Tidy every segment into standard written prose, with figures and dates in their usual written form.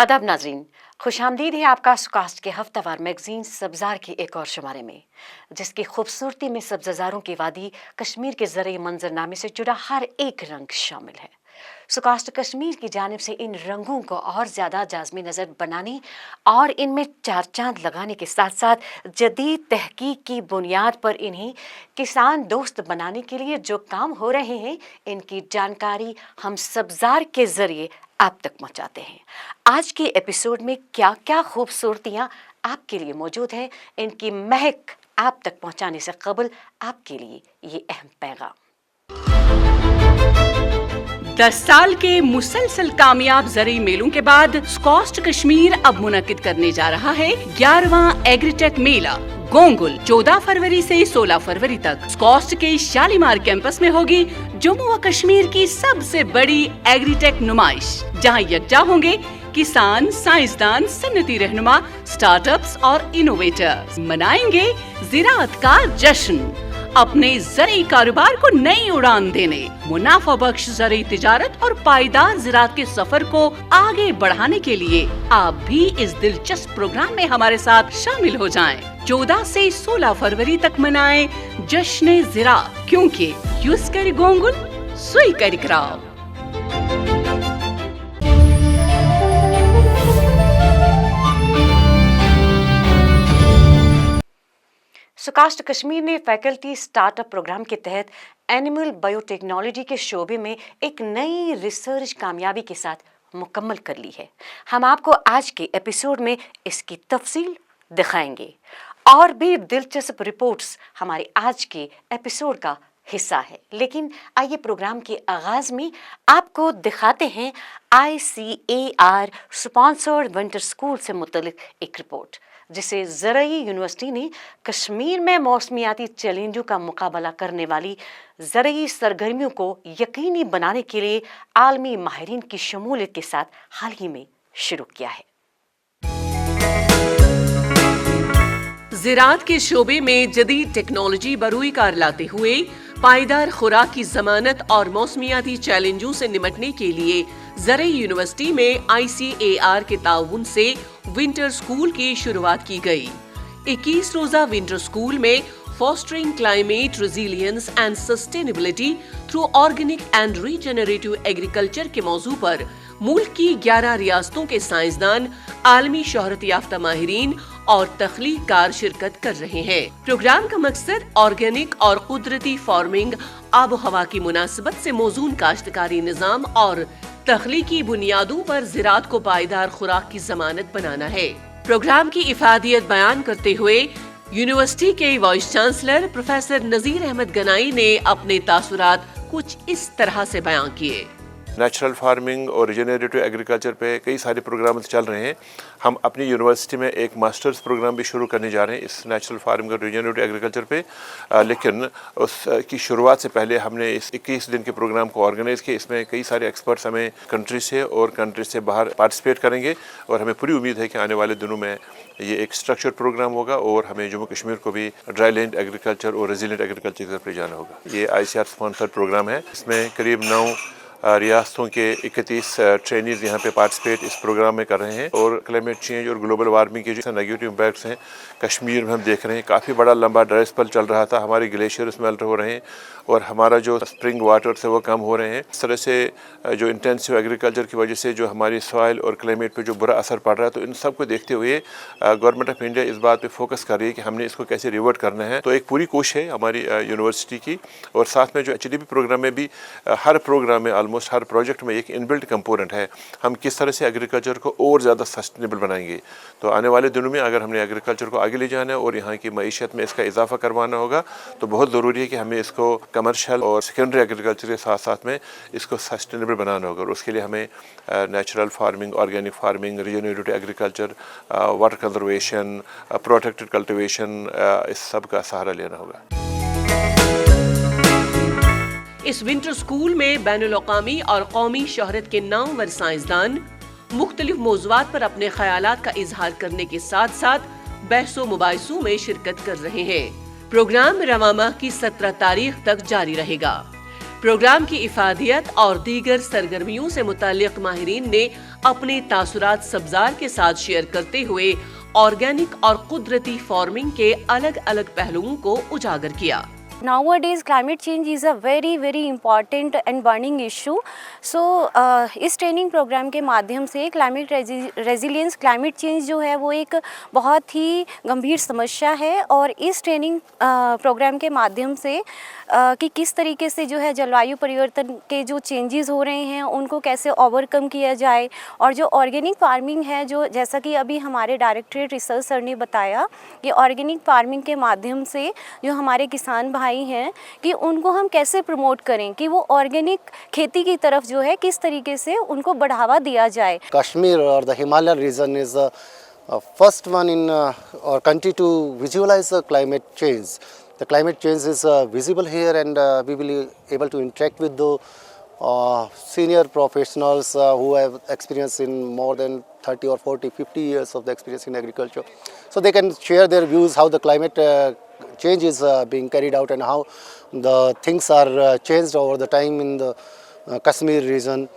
आदाब नाजरीन, खुशामदीद है आपका सुकास्ट के हफ्तावार मैगजीन सब्ज़ार के एक और शुमारे में, जिसकी खूबसूरती में सब्ज़ारों की वादी कश्मीर के ज़रिए मंजरनामे से जुड़ा हर एक रंग शामिल है। सुकास्ट कश्मीर की जानिब से इन रंगों को और ज़्यादा जाज़मी नज़र बनाने और इनमें चार चांद लगाने के साथ साथ जदीद तहकीक की बुनियाद पर इन्हें किसान दोस्त बनाने के लिए जो काम हो रहे हैं, इनकी जानकारी हम सब्ज़ार के ज़रिए आप तक पहुंचाते हैं। आज के एपिसोड में क्या क्या खूबसूरतियां आपके लिए मौजूद है, इनकी महक आप तक पहुंचाने से कबल आपके लिए ये अहम पैगाम। 10 साल के मुसलसल कामयाब ज़रूरी मेलों के बाद सुकास्ट कश्मीर अब मुनक्किद करने जा रहा है 11वां एग्रीटेक मेला गोंगुल। 14 फरवरी से 16 फरवरी तक सुकास्ट के शालीमार कैंपस में होगी जम्मू व कश्मीर की सबसे बड़ी एग्रीटेक नुमाइश, जहां यकजा होंगे किसान, साइंसदान, सन्नती रहनुमा, स्टार्टअप्स और इनोवेटर्स। मनाएंगे ज़राअत का जश्न, अपने ज़रूरी कारोबार को नई उड़ान देने, मुनाफा बख्श ज़रूरी तिजारत और पायदार ज़राअत के सफर को आगे बढ़ाने के लिए आप भी इस दिलचस्प प्रोग्राम में हमारे साथ शामिल हो जाएं। 14 से 16 फरवरी तक मनाएं जश्न ज़राअत, क्योंकि यूस कर गोंगुल सुई कर कराओ। सुकास्ट कश्मीर ने फैकल्टी स्टार्टअप प्रोग्राम के तहत एनिमल बायोटेक्नोलॉजी के शोबे में एक नई रिसर्च कामयाबी के साथ मुकम्मल कर ली है। हम आपको आज के एपिसोड में इसकी तफसील दिखाएंगे और भी दिलचस्प रिपोर्ट्स हमारे आज के एपिसोड का हिस्सा है। लेकिन आइए प्रोग्राम के आगाज में आपको दिखाते हैं ICAR स्पॉन्सर्ड विंटर स्कूल से मुतल्लिक एक रिपोर्ट, जिसे ज़रई यूनिवर्सिटी ने कश्मीर में मौसमियाती चैलेंजों का मुकाबला करने वाली ज़रई सरगर्मियों को यकीनी बनाने के लिए आलमी माहिरीन की शमूलियत के साथ हाल ही में शुरू किया है। ज़राअत के शोबे में जदीद टेक्नोलॉजी बरूई कार लाते हुए पायदार खुराक की जमानत और मौसमियाती चैलेंजों से निपटने के लिए ज़रई यूनिवर्सिटी में ICAR के ताउन से विंटर स्कूल की शुरुआत की गई। 21 रोजा विंटर स्कूल में fostering climate resilience and sustainability through organic and regenerative agriculture के मौजू पर मुल्क की 11 रियासतों के साइंसदान, आलमी शोहरत याफ्ता माहिरीन और तख्लीक कार शिरकत कर रहे हैं। प्रोग्राम का मकसद ऑर्गेनिक और कुदरती फार्मिंग, आबो हवा की मुनासिबत से मौजून काश्तकारी निज़ाम और तख्लीकी बुनियादों पर ज़राअत को पायदार खुराक की जमानत बनाना है। प्रोग्राम की इफादियत बयान करते हुए यूनिवर्सिटी के वाइस चांसलर प्रोफेसर नज़ीर अहमद गनाई ने अपने तासुरात कुछ इस तरह से बयान किए। नेचुरल फार्मिंग और रिजनरेटिव एग्रीकल्चर पे कई सारे प्रोग्राम चल रहे हैं। हम अपनी यूनिवर्सिटी में एक मास्टर्स प्रोग्राम भी शुरू करने जा रहे हैं इस नेचुरल फार्मिंग और रिजनरेटिव एग्रीकल्चर पे, लेकिन उसकी शुरुआत से पहले हमने इस 21 दिन के प्रोग्राम को ऑर्गेनाइज़ किया। इसमें कई सारे एक्सपर्ट्स हमें कंट्री से और कंट्री से बाहर पार्टिसिपेट करेंगे और हमें पूरी उम्मीद है कि आने वाले दिनों में ये एक स्ट्रक्चर्ड प्रोग्राम होगा और हमें जम्मू कश्मीर को भी ड्राई लैंड एग्रीकल्चर और रेजिलिएंट एग्रीकल्चर की तरफ ले जाना होगा। ये ICAR स्पॉन्सर्ड प्रोग्राम है। इसमें करीब 9 रियासतों के 31 ट्रेनीज यहाँ पे पार्टिसिपेट इस प्रोग्राम में कर रहे हैं। और क्लाइमेट चेंज और ग्लोबल वार्मिंग के जो नेगेटिव इम्पैक्ट्स हैं कश्मीर में हम देख रहे हैं। काफ़ी बड़ा लंबा ड्राई स्पेल चल रहा था, हमारे ग्लेशियर्स मेल्ट हो रहे हैं और हमारा जो स्प्रिंग वाटर से वो कम हो रहे हैं। इस तरह से जो इंटेंसिव एग्रीकल्चर की वजह से जो हमारी सॉइल और क्लाइमेट पे जो बुरा असर पड़ रहा है, तो इन सब को देखते हुए गवर्नमेंट ऑफ इंडिया इस बात पे फोकस कर रही है कि हमने इसको कैसे रिवर्ट करना है। तो एक पूरी कोशिश है हमारी यूनिवर्सिटी की। और साथ में जो HDP प्रोग्राम में भी हर प्रोग्राम में ऑलमोस्ट हर प्रोजेक्ट में एक इनबिल्ट कंपोनेंट है, हम किस तरह से एग्रीकल्चर को और ज़्यादा सस्टेनेबल बनाएंगे। तो आने वाले दिनों में अगर हमने एग्रीकल्चर को आगे ले जाना है और यहाँ की मईशत में इसका इजाफा करवाना होगा, तो बहुत ज़रूरी है कि हमें इसको कमर्शियल और सेकेंडरी एग्रीकल्चर के साथ साथ में इसको सस्टेनेबल बनाना होगा। और उसके लिए हमें natural farming, organic farming, regenerative agriculture, water conservation, protected cultivation, इस सब का सहारा लेना होगा। इस विंटर स्कूल में बैनुल-अक़वामी और कौमी शोहरत के नामवर साइंसदान मुख्तलिफ मौज़ूआत पर अपने ख़यालात का इजहार करने के साथ साथ बहसो मुबाहिसों में शिरकत कर रहे हैं। प्रोग्राम रवां माह की 17 तारीख तक जारी रहेगा। प्रोग्राम की इफादियत और दीगर सरगर्मियों से मुताल्लिक माहिरीन ने अपने तासुरात सब्जार के साथ शेयर करते हुए ऑर्गेनिक और कुदरती फार्मिंग के अलग अलग पहलुओं को उजागर किया। Nowadays climate change is a very important and burning issue. So इस ट्रेनिंग प्रोग्राम के माध्यम से क्लाइमेट रेजिलियंस, क्लाइमेट चेंज जो है वो एक बहुत ही गंभीर समस्या है, और इस ट्रेनिंग प्रोग्राम के माध्यम से कि किस तरीके से जो है जलवायु परिवर्तन के जो चेंजेस हो रहे हैं उनको कैसे ओवरकम किया जाए, और जो ऑर्गेनिक फार्मिंग है, जो जैसा कि अभी हमारे डायरेक्टरेट रिसर्च सर ने बताया कि ऑर्गेनिक फार्मिंग के माध्यम से जो हमारे किसान भाई हैं कि उनको हम कैसे प्रमोट करें कि वो ऑर्गेनिक खेती की तरफ जो है किस तरीके से उनको बढ़ावा दिया जाए। Kashmir or the Himalayan region is the first one in our country to visualize the climate change. The climate change is visible here, and we will be able to interact with the senior professionals who have experience in more than 30 or 40, 50 years of the experience in agriculture. So they can share their views how the climate change is being carried out and how the things are changed over the time in the Kashmir region.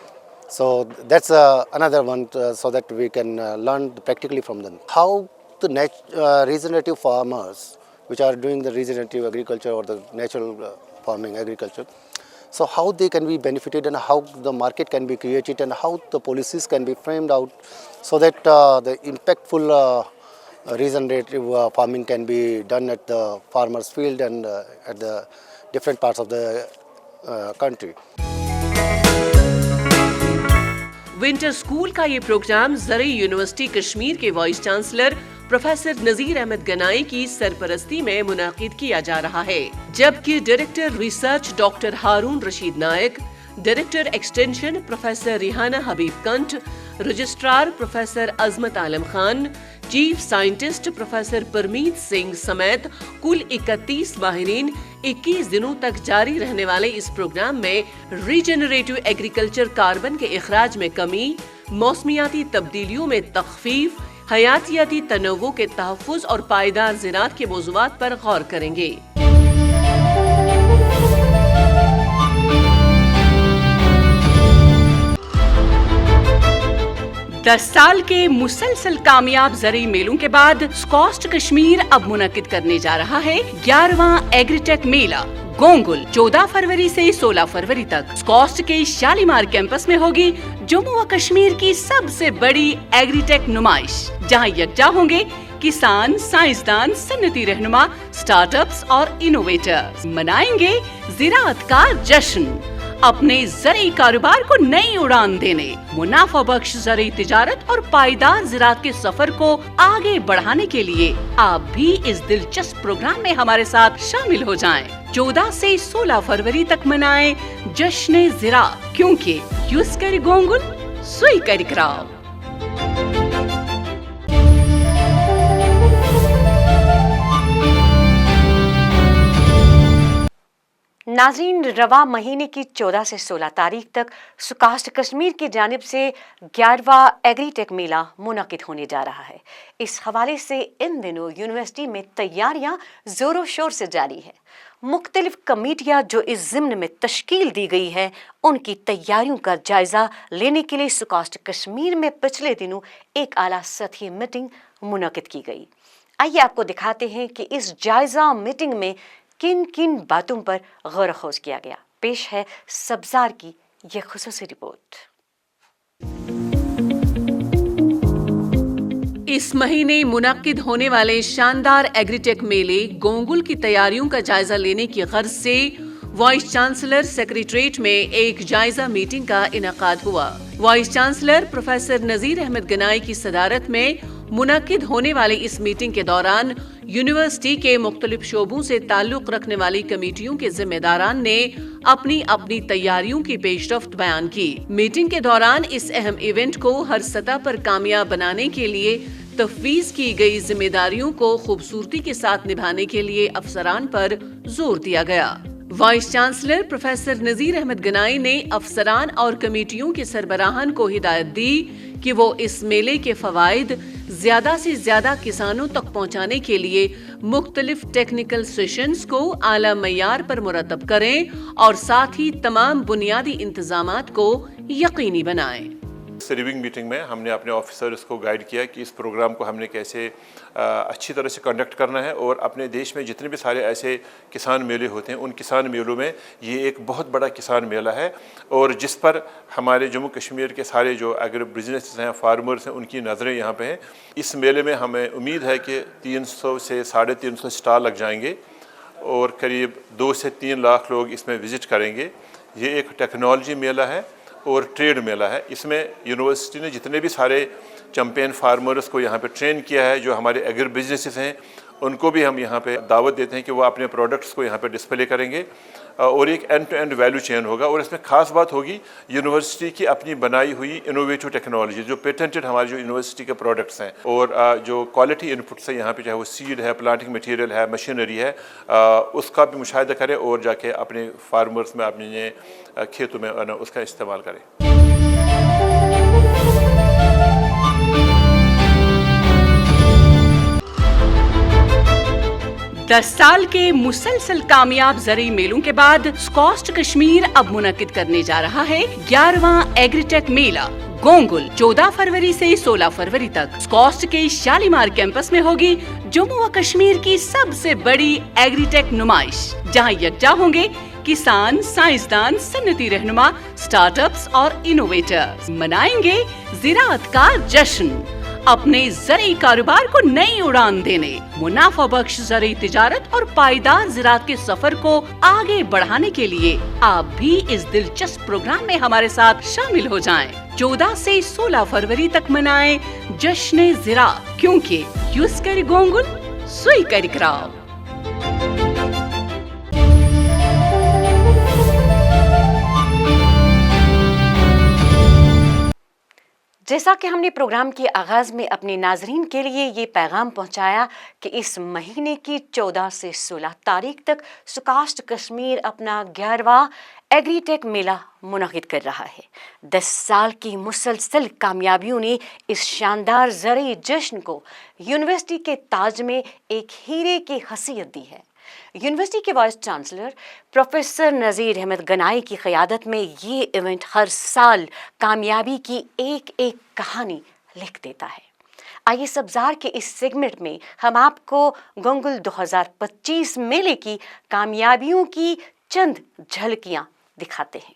So that's another one so that we can learn practically from them. How the regenerative farmers which are doing the regenerative agriculture or the natural farming agriculture, so how they can be benefited and how the market can be created and how the policies can be framed out so that the impactful regenerative farming can be done at the farmer's field and at the different parts of the country. Winter school का ये program ज़रई university Kashmir के vice chancellor professor Nazir Ahmad Ganai की सरपरस्ती में मुनाकिद किया जा रहा है, जबकि director research doctor Haroon Rashid Nayak, director extension professor Rehana Habib Kanth, registrar professor Azmat Alam Khan, chief scientist professor Parmeet Singh समेत कुल 31 माहिरीन 21 दिनों तक जारी रहने वाले इस प्रोग्राम में रीजेनरेटिव एग्रीकल्चर, कार्बन के इखराज में कमी, मौसमियाती तब्दीलियों में तखफीफ, हयातियाती तनव्वु के तहफ़्फ़ुज़ और पायदार ज़राअत के मौज़ूआत पर गौर करेंगे। 10 साल के मुसलसल कामयाब ज़रई मेलों के बाद स्कॉस्ट कश्मीर अब मुनक्किद करने जा रहा है 11वां एग्रीटेक मेला। गोंगुल 14 फरवरी से 16 फरवरी तक स्कॉस्ट के शालीमार कैंपस में होगी जम्मू व कश्मीर की सबसे बड़ी एग्रीटेक नुमाइश, जहां यकजा होंगे किसान, साइंसदान, सन्नती रहनुमा, स्टार्टअप्स और इनोवेटर्स। मनाएंगे ज़राअत का जश्न, अपने ज़रई कारोबार को नई उड़ान देने, मुनाफा बख्श ज़रई तिजारत और पायदार ज़राअत के सफर को आगे बढ़ाने के लिए आप भी इस दिलचस्प प्रोग्राम में हमारे साथ शामिल हो जाएं। 14 से 16 फरवरी तक मनाएं जश्न ज़राअत, क्योंकि यूज़ कर गोंगुल सुई कर कराओ। नाज़रीन, रवा महीने की 14 से 16 तारीख तक सुकास्ट कश्मीर की जानिब से 11वां एग्रीटेक मेला मुनक्किद होने जा रहा है। इस हवाले से इन दिनों यूनिवर्सिटी में तैयारियां जोरों शोर से जारी है। मुख्तलिफ कमेटियां जो इस ज़िम्न में तश्कील दी गई है, उनकी तैयारियों का जायज़ा लेने के लिए सुकास्ट कश्मीर में पिछले दिनों एक आला सतही मीटिंग मुनक्किद की गई। आइए आपको दिखाते हैं कि इस जायज़ा मीटिंग में किन किन बातों पर गौर खोज किया गया। पेश है सब्जार की यह खुसूसी रिपोर्ट। इस महीने मुनक्किद होने वाले शानदार एग्रीटेक मेले गोंगुल की तैयारियों का जायजा लेने की गर्ज से वाइस चांसलर सेक्रेटरीट में एक जायजा मीटिंग का इनेकाद हुआ। Vice chancellor professor Nazir Ahmad Ganai की सदारत में मुनक्किद होने वाली इस मीटिंग के दौरान यूनिवर्सिटी के मुख्तलिफ शोबों से ताल्लुक रखने वाली कमेटियों के जिम्मेदारान ने अपनी अपनी तैयारियों की पेशरफ्त बयान की। मीटिंग के दौरान इस अहम इवेंट को हर सतह पर कामयाब बनाने के लिए तफवीज़ की गई जिम्मेदारियों को खूबसूरती के साथ निभाने के लिए अफसरान पर जोर दिया गया। Vice chancellor professor Nazir Ahmad Ganai ने अफसरान और कमेटियों के सरबराहान को हिदायत दी कि वो इस मेले के फवाइद ज्यादा से ज्यादा किसानों तक पहुंचाने के लिए मुख्तलिफ टेक्निकल सेशंस को आला मयार पर मुरतब करें और साथ ही तमाम बुनियादी इंतजामात को यकीनी बनाएं। इस रिव्यूइंग मीटिंग में हमने अपने ऑफिसर्स को गाइड किया कि इस प्रोग्राम को हमने कैसे अच्छी तरह से कंडक्ट करना है, और अपने देश में जितने भी सारे ऐसे किसान मेले होते हैं उन किसान मेलों में ये एक बहुत बड़ा किसान मेला है, और जिस पर हमारे जम्मू कश्मीर के सारे जो एग्री बिजनेस हैं, फार्मर्स हैं, उनकी नज़रें यहाँ पे हैं। इस मेले में हमें उम्मीद है कि 300 से 350 स्टॉल लग जाएंगे और करीब 2 से 3 लाख लोग इसमें विज़िट करेंगे। ये एक टेक्नोलॉजी मेला है और ट्रेड मेला है। इसमें यूनिवर्सिटी ने जितने भी सारे चैम्पियन फार्मर्स को यहाँ पे ट्रेन किया है, जो हमारे एग्री बिजनेसेस हैं, उनको भी हम यहाँ पे दावत देते हैं कि वो अपने प्रोडक्ट्स को यहाँ पे डिस्प्ले करेंगे, और एक end to end value chain होगा। और इसमें खास बात होगी यूनिवर्सिटी की अपनी बनाई हुई इनोवेटिव टेक्नोलॉजी, जो पेटेंटेड हमारी जो यूनिवर्सिटी के प्रोडक्ट्स हैं, और जो क्वालिटी इनपुट्स हैं यहाँ पे, चाहे वो सीड है, प्लांटिंग मटीरियल है, मशीनरी है, उसका भी मुशाहिदा करें और जाके अपने फार्मर्स में, अपने खेतों में उसका इस्तेमाल करें। 10 साल के मुसलसल कामयाब ज़रूरी मेलों के बाद स्कॉस्ट कश्मीर अब मुनक्किद करने जा रहा है 11वां एग्रीटेक मेला। गोंगुल 14 फरवरी से 16 फरवरी तक स्कॉस्ट के शालीमार कैंपस में होगी जम्मू व कश्मीर की सबसे बड़ी एग्रीटेक नुमाइश, जहां यकजा होंगे किसान, साइंसदान, सन्नती रहनुमा, स्टार्टअप्स और इनोवेटर्स। मनाएंगे ज़राअत का जश्न, अपने ज़रूरी कारोबार को नई उड़ान देने, मुनाफा बख्श ज़रूरी तिजारत और पायदार ज़राअत के सफर को आगे बढ़ाने के लिए आप भी इस दिलचस्प प्रोग्राम में हमारे साथ शामिल हो जाएं। 14 से 16 फरवरी तक मनाएं जश्न ज़राअत, क्योंकि यूज़ कर गोंगुल सुई कर कराव। जैसा कि हमने प्रोग्राम के आगाज़ में अपने नाजरीन के लिए ये पैगाम पहुंचाया कि इस महीने की 14 से 16 तारीख तक स्कॉस्ट कश्मीर अपना 11वां एग्रीटेक मेला मुनक़िद कर रहा है। 10 साल की मुसलसल कामयाबियों ने इस शानदार ज़रूरी जश्न को यूनिवर्सिटी के ताज में एक हीरे की हैसियत दी है। यूनिवर्सिटी के वाइस चांसलर प्रोफेसर नज़ीर अहमद गनाई की क़यादत में ये इवेंट हर साल कामयाबी की एक एक कहानी लिख देता है। आइए सब्ज़ार के इस सेगमेंट में हम आपको गोंगुल 2025 मेले की कामयाबियों की चंद झलकियाँ दिखाते हैं।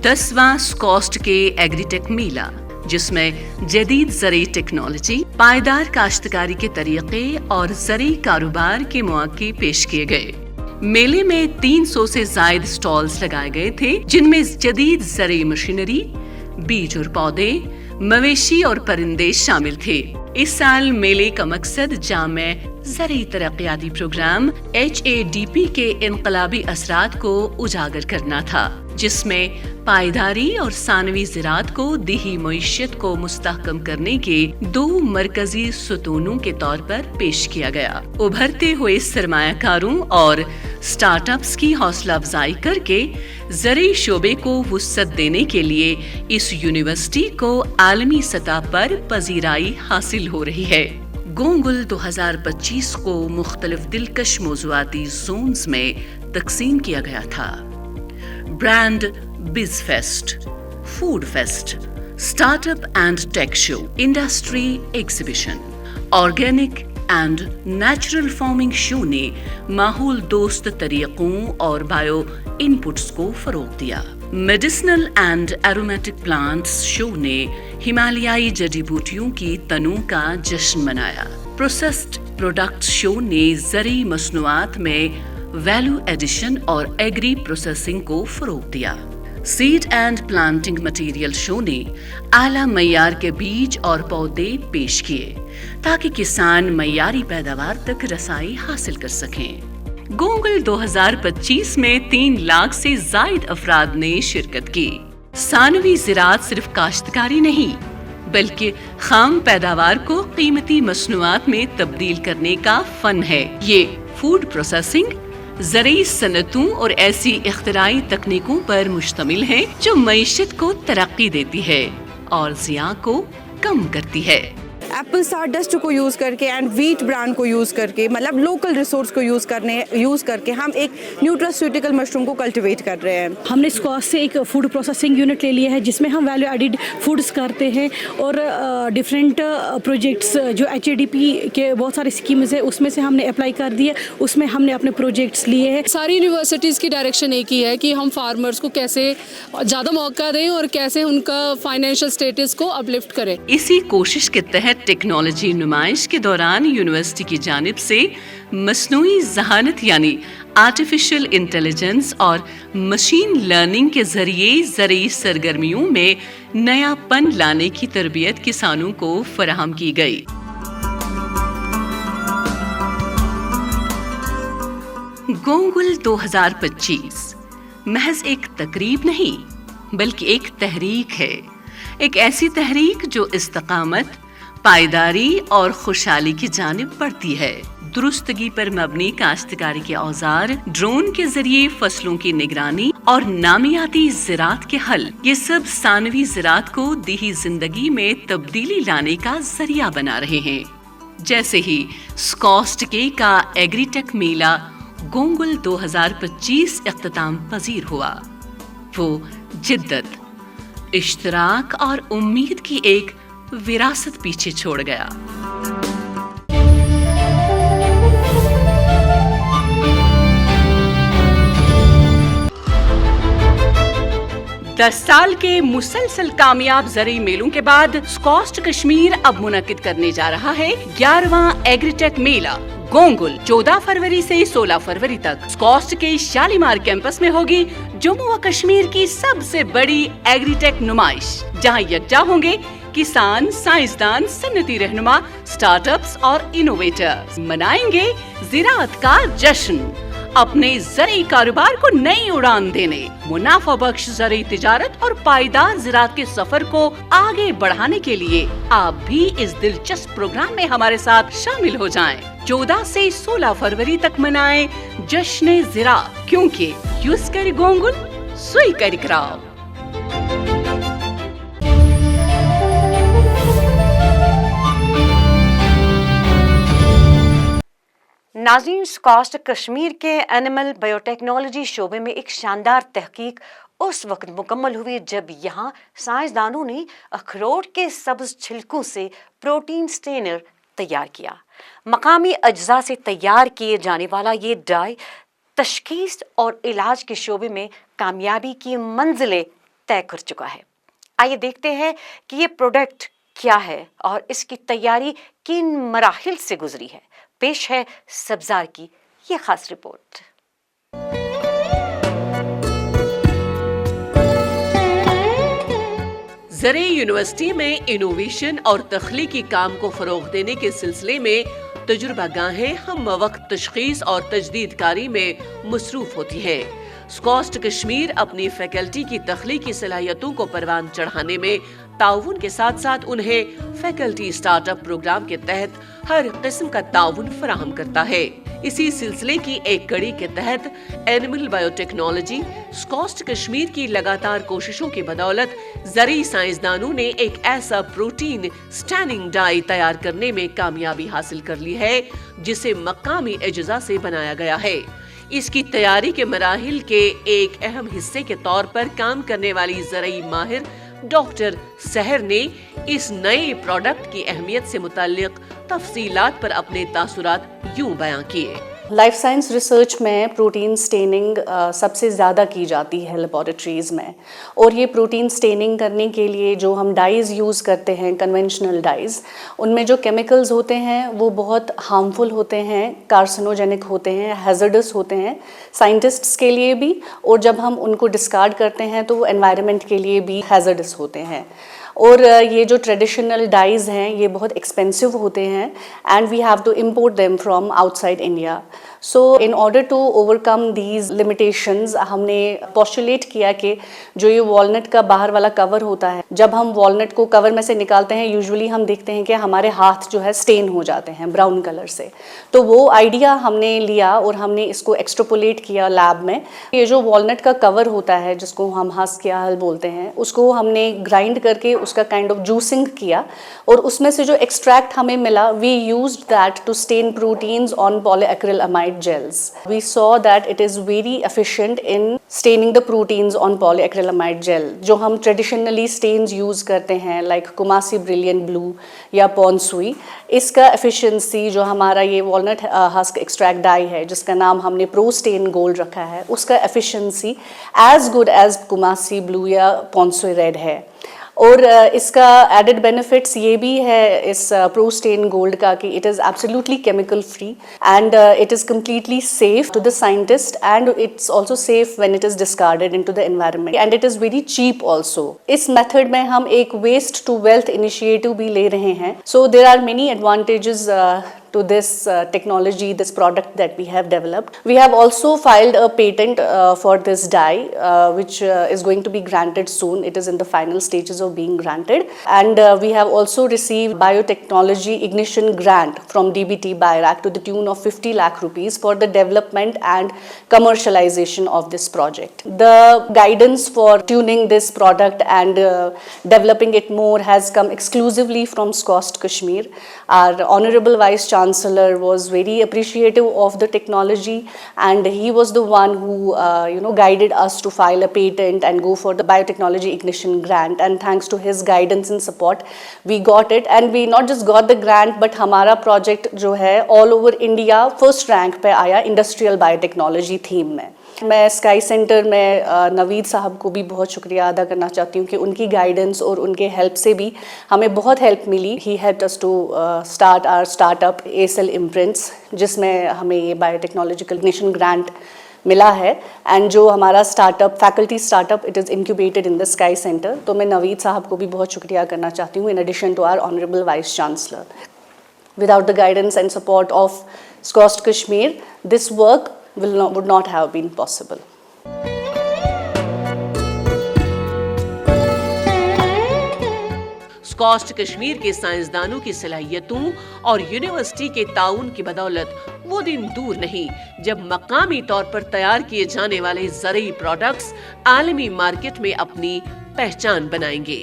दसवां स्कॉस्ट के एग्रीटेक मेला, जिसमें जदीद ज़रूरी टेक्नोलॉजी, पायदार काश्तकारी के तरीके और ज़रूरी कारोबार के मौके पेश किए गए। मेले में 300 से ज़ायद स्टॉल्स लगाए गए थे, जिनमें जदीद ज़रूरी मशीनरी, बीज और पौधे, मवेशी और परिंदे शामिल थे। इस साल मेले का मकसद जामे ज़रूरी तरक्याती प्रोग्राम HADP के इनकलाबी असरात को उजागर करना था, जिसमें पायदारी और सानवी ज़राअत को देही मईशत को मुस्तहकम करने के 2 मरकजी सुतूनों के तौर पर पेश किया गया। उभरते हुए सरमायाकारों और स्टार्टअप्स की हौसला अफजाई करके ज़रूरी शोबे को वुसअत देने के लिए इस यूनिवर्सिटी को आलमी सतह पर पजीराई हासिल हो रही है। गोंगुल 2025 को मुख्तलिफ दिलकश मौज़ूआती जोन्स में तकसीम किया गया था। Brand biz fest, food fest, startup and tech show, industry exhibition, organic and natural farming show ने माहौल दोस्त तरीकों और बायो इनपुट्स को फरोग दिया। Medicinal and aromatic plants show ने हिमालयाई जड़ी बूटियों की तनों का जश्न मनाया। प्रोसेस्ड प्रोडक्ट्स शो ने ज़रूरी मसनूआत में वैल्यू एडिशन और एग्री प्रोसेसिंग को फरोग दिया। Seed and planting material show ने आला मयार के बीज और पौधे पेश किए, ताकि किसान मयारी पैदावार तक रसाई हासिल कर सकें। गोंगुल 2025 में 3 लाख से ज़ायद अफराद ने शिरकत की। सानवी ज़राअत सिर्फ काश्तकारी नहीं बल्कि खाम पैदावार को कीमती मसनूआत में तब्दील करने का फन है। ये फूड प्रोसेसिंग ज़रूरी सनतों और ऐसी इख्तिराई तकनीकों पर मुश्तमिल है जो मईशत को तरक्की देती है और ज़िया को कम करती है। एप्पल स्टार डस्ट को यूज़ करके एंड वीट ब्रांड को यूज़ करके, मतलब लोकल रिसोर्स को यूज़ करके हम एक न्यूट्रास्यूटिकल मशरूम को कल्टिवेट कर रहे हैं। हमने स्कॉश से एक फूड प्रोसेसिंग यूनिट ले लिया है जिसमें हम वैल्यू एडिड फूड्स करते हैं और डिफरेंट प्रोजेक्ट्स जो HADP के बहुत सारे स्कीम्स है उसमें से हमने अप्लाई कर दिए, उसमें हमने अपने प्रोजेक्ट्स लिए हैं। सारी यूनिवर्सिटीज़ की डायरेक्शन एक ही है कि हम फार्मर्स को कैसे ज़्यादा मौका दें और कैसे उनका फाइनेंशियल स्टेटस को अपलिफ्ट करें। इसी कोशिश के तहत टेक्नोलॉजी नुमाइश के दौरान यूनिवर्सिटी की जानिब से मसनूई ज़हानत यानी आर्टिफिशियल इंटेलिजेंस और मशीन लर्निंग के जरिए ज़रूरी सरगर्मियों में नयापन लाने की तरबियत किसानों को फराहम की गई। गोंगुल 2025 महज एक तकरीब नहीं बल्कि एक तहरीक है, एक ऐसी तहरीक जो इस्तकामत, पायदारी और खुशहाली की जानिब बढ़ती है। दुरुस्तगी पर मबनी काश्तकारी के औजार, ड्रोन के जरिए फसलों की निगरानी और नामियाती ज़राअत के हल, ये सब सानवी ज़राअत को दीही जिंदगी में तब्दीली लाने का जरिया बना रहे हैं। जैसे ही स्कॉस्टके का एग्रीटेक मेला गोंगुल 2025 इख्तिताम पजीर हुआ, वो जिद्दत, इश्तराक और उम्मीद की एक विरासत पीछे छोड़ गया। 10 साल के मुसलसल कामयाब ज़रूरी मेलों के बाद स्कॉस्ट कश्मीर अब मुनक्किद करने जा रहा है 11वां एग्रीटेक मेला। गोंगुल 14 फरवरी से 16 फरवरी तक स्कॉस्ट के शालीमार कैंपस में होगी जम्मू व कश्मीर की सबसे बड़ी एग्रीटेक नुमाइश, जहां यकजा होंगे किसान, साइंसदान, सन्नती रहनुमा, स्टार्टअप्स और इनोवेटर्स। मनाएंगे ज़राअत का जश्न, अपने ज़रूरी कारोबार को नई उड़ान देने, मुनाफा बख्श ज़रूरी तिजारत और पायदार ज़राअत के सफर को आगे बढ़ाने के लिए आप भी इस दिलचस्प प्रोग्राम में हमारे साथ शामिल हो जाएं। 14 से 16 फरवरी तक मनाएं जश्न ज़राअत, क्योंकि यूज़ कर गोंगुल सुई कर कराव। नाज़रीन, स्कॉस्ट कश्मीर के एनिमल बायोटेक्नोलॉजी शोबे में एक शानदार तहकीक उस वक्त मुकम्मल हुई जब यहाँ साइंसदानों ने अखरोट के सब्ज छिलकों से प्रोटीन स्टेनर तैयार किया। मकामी अज्जा से तैयार किए जाने वाला ये डाई तशखीस और इलाज के शोबे में कामयाबी की मंजिलें तय कर चुका है। आइए देखते हैं कि ये प्रोडक्ट क्या है और इसकी तैयारी किन मराहिल से गुजरी है। पेश है सब्ज़ार की ये खास रिपोर्ट। ज़रूरी यूनिवर्सिटी में इनोवेशन और तख्लीकी काम को फरोग देने के सिलसिले में तजुर्बा गाहें हम वक्त तशखीस और तजदीदकारी में मसरूफ होती है। स्कॉस्ट कश्मीर अपनी फैकल्टी की तख्लीकी सलाहियतों को परवान चढ़ाने में ताउन के साथ साथ उन्हें फैकल्टी स्टार्टअप प्रोग्राम के तहत हर किस्म का ताउन फराहम करता है। इसी सिलसिले की एक कड़ी के तहत एनिमल बायोटेक्नोलॉजी स्कॉस्ट कश्मीर की लगातार कोशिशों की बदौलत ज़रूरी साइंसदानों ने एक ऐसा प्रोटीन स्टैनिंग डाई तैयार करने में कामयाबी हासिल कर ली है जिसे मकामी अज्जा से बनाया गया है। इसकी तैयारी के मराहिल के एक अहम हिस्से के तौर पर काम करने वाली ज़रूरी माहिर डॉक्टर सहर ने इस नए प्रोडक्ट की अहमियत से मुताल्लिक तफसीलात पर अपने तासुरात यूं बयां किए। लाइफ साइंस रिसर्च में प्रोटीन स्टेनिंग सबसे ज़्यादा की जाती है लेबॉरेटरीज़ में, और ये प्रोटीन स्टेनिंग करने के लिए जो हम डाइज़ यूज़ करते हैं, कन्वेंशनल डाइज़, उनमें जो केमिकल्स होते हैं वो बहुत हार्मफुल होते हैं, कार्सिनोजेनिक होते हैं, हैज़र्डस होते हैं साइंटिस्ट्स के लिए भी, और जब हम उनको डिस्कार्ड करते हैं तो वो एनवायरनमेंट के लिए भी हैज़र्डस होते हैं। और ये जो ट्रेडिशनल डाइज़ हैं ये बहुत एक्सपेंसिव होते हैं and we have to import them from outside India. So in order to overcome these limitations हमने पोस्टुलेट किया कि जो ये वॉलनट का बाहर वाला कवर होता है, जब हम वॉलनट को कवर में से निकालते हैं यूजुअली हम देखते हैं कि हमारे हाथ जो है स्टेन हो जाते हैं ब्राउन कलर से। तो वो आइडिया हमने लिया और हमने इसको एक्सट्रापोलेट किया लैब में। ये जो वॉलनट का कवर होता है जिसको हम हस्क या हल बोलते हैं, उसको हमने ग्राइंड करके उसका काइंड ऑफ जूसिंग किया और उसमें से जो एक्सट्रैक्ट हमें मिला, we used that to stain proteins on polyacrylamide gels. We saw that it is very efficient in staining the proteins on polyacrylamide gel. जो हम traditionally stains use करते हैं like Kumasi Brilliant Blue या Ponsui, इसका efficiency जो हमारा ये walnut husk extract dye है जिसका नाम हमने Pro Stain Gold रखा है, उसका efficiency as good as Kumasi Blue या Ponsui Red है। और इसका एडेड बेनिफिट्स ये भी है इस प्रो स्टेन गोल्ड का कि it is absolutely chemical free and it is completely safe to the scientist and it's also safe when it is discarded into the environment and it is very cheap also. इस method में हम एक waste to wealth initiative भी ले रहे हैं। So there are many advantages to this technology, this product that we have developed. We have also filed a patent for this dye which is going to be granted soon. It is in the final stages of being granted, and we have also received biotechnology ignition grant from DBT BIRAC to the tune of 50 lakh rupees for the development and commercialization of this project. The guidance for tuning this product and developing it more has come exclusively from SCOST Kashmir. Our Honorable Vice Chancellor was very appreciative of the technology and he was the one who guided us to file a patent and go for the biotechnology ignition grant, and thanks to his guidance and support we got it, and we not just got the grant but हमारा project जो है all over India first rank पे आया industrial biotechnology theme में। मैं sky centre में नवीद साहब को भी बहुत शुक्रिया अदा करना चाहती हूँ कि उनकी गाइडेंस और उनके हेल्प से भी हमें बहुत हेल्प मिली। He helped us to start our startup ASL imprints, जिसमें हमें ये बायोटेक्नोलॉजिकल इग्निशन ग्रांट मिला है, एंड जो हमारा startup faculty startup it is incubated in the sky centre. तो मैं नवीद साहब को भी बहुत शुक्रिया करना चाहती हूँ in addition to our honourable vice chancellor. Without the guidance and support of SCOST Kashmir, this work would not have been possible. SCOST Kashmir के साइंसदानों की सलाहियतों और यूनिवर्सिटी के ताउन की बदौलत वो दिन दूर नहीं जब मकामी तौर पर तैयार किए जाने वाले ज़रूरी प्रोडक्ट्स आलमी मार्केट में अपनी पहचान बनाएंगे।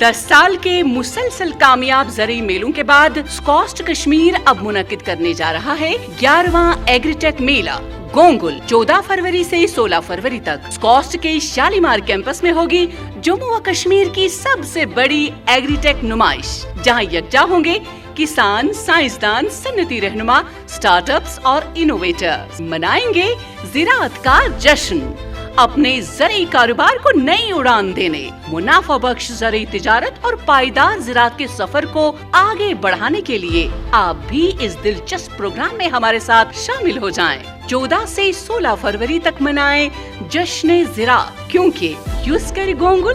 10 साल के मुसलसल कामयाब ज़रूरी मेलों के बाद स्कॉस्ट कश्मीर अब मुनक्किद करने जा रहा है 11वां एग्रीटेक मेला। गोंगुल 14 फरवरी से 16 फरवरी तक स्कॉस्ट के शालीमार कैंपस में होगी जम्मू व कश्मीर की सबसे बड़ी एग्रीटेक नुमाइश, जहां यकजा होंगे किसान, साइंसदान, सन्नती रहनुमा, स्टार्टअप्स और इनोवेटर्स। मनाएंगे ज़राअत का जश्न, अपने ज़रूरी कारोबार को नई उड़ान देने, मुनाफा बख्श ज़रूरी तिजारत और पायदार ज़राअत के सफर को आगे बढ़ाने के लिए आप भी इस दिलचस्प प्रोग्राम में हमारे साथ शामिल हो जाएं। 14 से 16 फरवरी तक मनाएं जश्न ज़राअत, क्योंकि यूज़ कर गोंगुल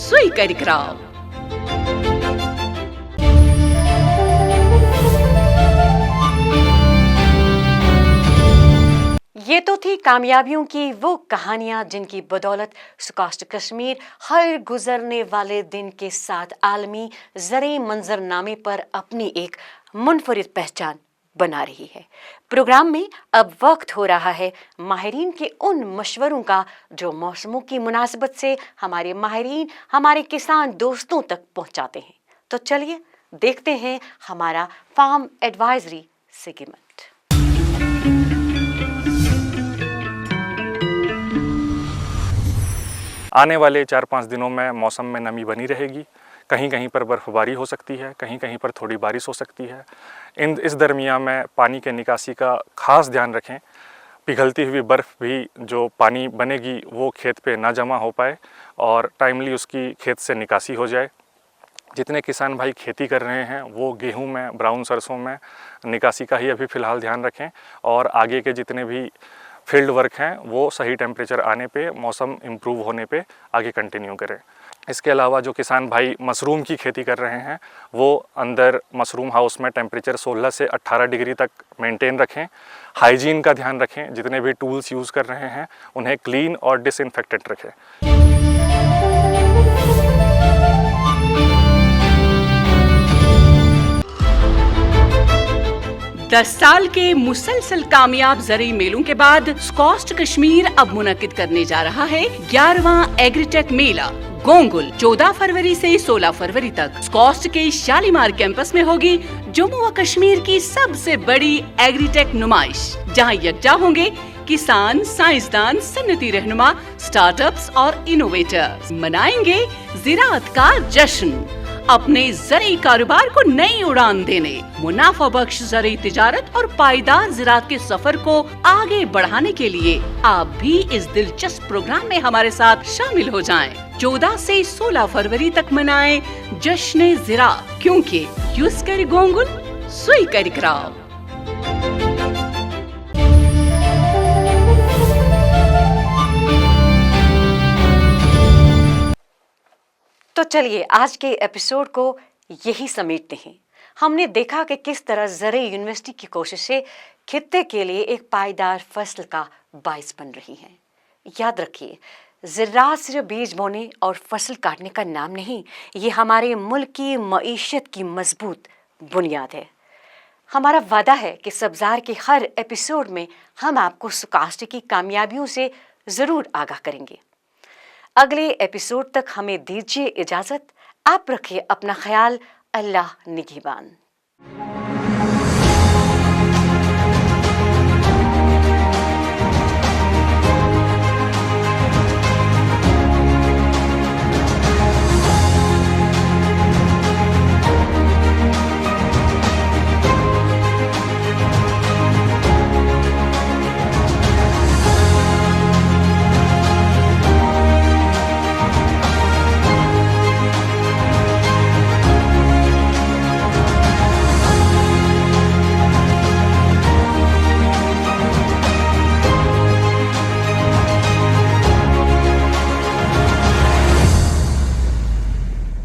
सुई कर कराव। ये तो थी कामयाबियों की वो कहानियां जिनकी बदौलत स्कॉस्ट कश्मीर हर गुजरने वाले दिन के साथ आलमी ज़रूरी मंजरनामे पर अपनी एक मुनफरिद पहचान बना रही है। प्रोग्राम में अब वक्त हो रहा है माहिरीन के उन मशवरों का जो मौसमों की मुनासिबत से हमारे माहिरीन हमारे किसान दोस्तों तक पहुंचाते हैं। तो चलिए देखते हैं हमारा फार्म एडवाइजरी सेगमेंट। आने वाले 4-5 दिनों में मौसम में नमी बनी रहेगी। कहीं कहीं पर बर्फ़बारी हो सकती है, कहीं कहीं पर थोड़ी बारिश हो सकती है। इस दरमियान में पानी के निकासी का ख़ास ध्यान रखें। पिघलती हुई बर्फ़ भी जो पानी बनेगी वो खेत पे ना जमा हो पाए और टाइमली उसकी खेत से निकासी हो जाए। जितने किसान भाई खेती कर रहे हैं वो गेहूं में, ब्राउन सरसों में निकासी का ही अभी फ़िलहाल ध्यान रखें और आगे के जितने भी फील्ड वर्क हैं वो सही टेम्परेचर आने पे, मौसम इम्प्रूव होने पे आगे कंटिन्यू करें। इसके अलावा जो किसान भाई मशरूम की खेती कर रहे हैं वो अंदर मशरूम हाउस में टेम्परेचर 16 से 18 डिग्री तक मेंटेन रखें, हाइजीन का ध्यान रखें, जितने भी टूल्स यूज़ कर रहे हैं उन्हें क्लीन और डिसइंफेक्टेड रखें। 10 साल के मुसलसल कामयाब ज़रूरी मेलों के बाद स्कॉस्ट कश्मीर अब मुनक्किद करने जा रहा है 11वां एग्रीटेक मेला। गोंगुल 14 फरवरी से 16 फरवरी तक स्कॉस्ट के शालीमार कैंपस में होगी जम्मू व कश्मीर की सबसे बड़ी एग्रीटेक नुमाइश, जहां यकजा होंगे किसान, साइंसदान, सन्नती रहनुमा, स्टार्टअप्स और इनोवेटर्स। मनाएंगे ज़िराअत का जश्न, अपने ज़रूरी कारोबार को नई उड़ान देने, मुनाफा बख्श ज़रूरी तिजारत और पायदार ज़राअत के सफर को आगे बढ़ाने के लिए आप भी इस दिलचस्प प्रोग्राम में हमारे साथ शामिल हो जाएं। 14 से 16 फरवरी तक मनाएं जश्न ज़राअत, क्योंकि यूज़ कर गोंगुल सुई कर कराव। तो चलिए आज के एपिसोड को यही समेटते हैं। हमने देखा कि किस तरह ज़रूरी यूनिवर्सिटी की कोशिशें खित्ते के लिए एक पायदार फसल का बायस बन रही हैं। याद रखिए, ज़राअत सिर्फ बीज बोने और फसल काटने का नाम नहीं, ये हमारे मुल्क की मईशत की मजबूत बुनियाद है। हमारा वादा है कि सब्ज़ार के हर एपिसोड में हम आपको स्कॉस्ट की कामयाबियों से ज़रूर आगाह करेंगे। अगले एपिसोड तक हमें दीजिए इजाज़त। आप रखिए अपना ख्याल। अल्लाह निगहबान।